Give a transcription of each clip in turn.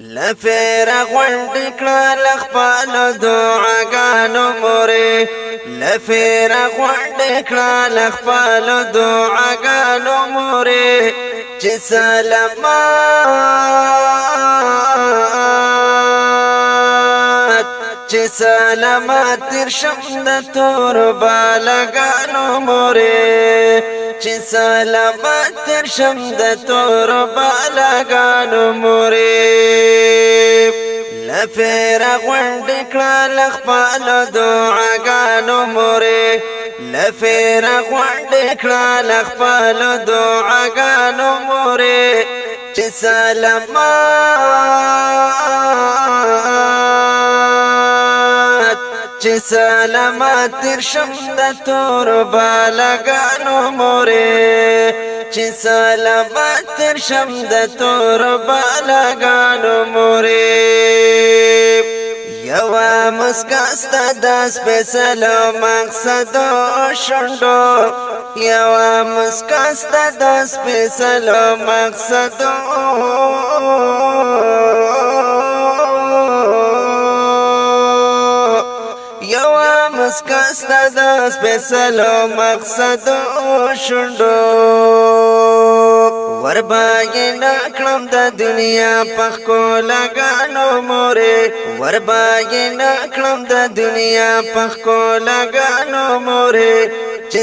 لفیر غونډ کړل خپل دعاګانو مورې لفیر غونډ کړل خپل دعاګانو مورې چې سلامات تر شم د تور بالګانو مورې چې سلامات تر شم د تور بالګانو مورې لفیر غونډ کړل خپل دعاګانو مورې لفیر غونډ کړل خپل دعاګانو مورې چې سلامات تر شم د تور بالګانو مورې چې سلامات تر شم د تور بالګانو مورې یوا مسکاستا د سپیڅلو مقصدو شونډو یوا مسکاستا د سپیڅلو مقصدو مسکاستا د سپیڅلو مقصدو شونډو ورباګې نکړم د دنیا په ښکلاګانو مورې ورباګې نکړم د دنیا په ښکلاګانو مورې چې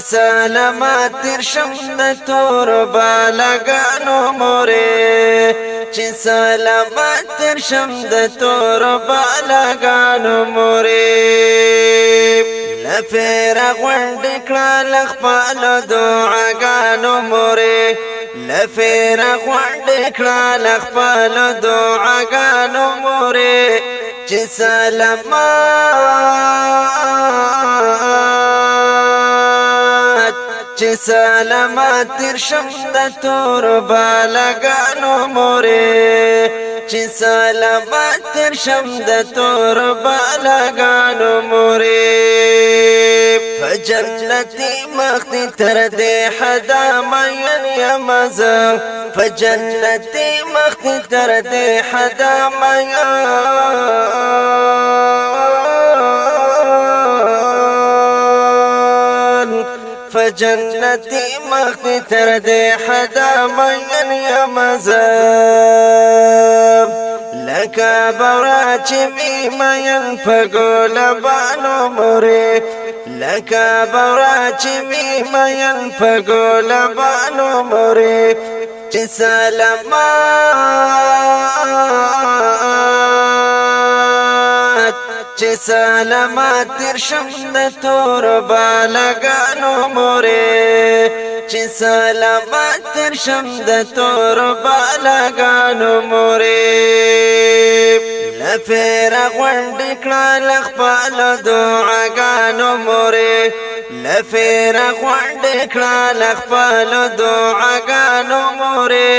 سلامات تر شم د تور بالګانو مورې چې سلامات تر شم د تور بالګانو مورې لفیر غونډ کړل خپل دعاګانو مورې لفیر غونډ کړل خپل دعاګانو مورې چې سلامات تر شم د تور بالګانو مورې چې سلامات تر شم د تور بالګانو مورې فجنتي مختی تر دې حدا مین یم زه فجنتي مختی تر دې حدا مین فجنتي مختی تر دې حدا مین یم زه لکه بورا چې می مین په ګلابانو مورې لکه بورا چې می مین په ګلابانو مورې چې سلامات تر شم د تور بالګانو مورې چې سلامات تر شم د تور بالګانو مورې لفیر غونډ کړل خپل دعاګانو مورې لفیر غونډ کړل خپل دعاګانو مورې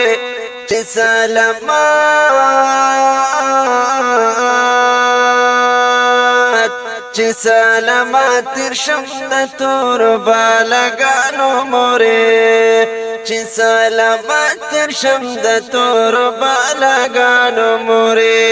چې سلامات تر شم د تور بالګانو مورې چې سلامات تر شم د تور بالګانو مورې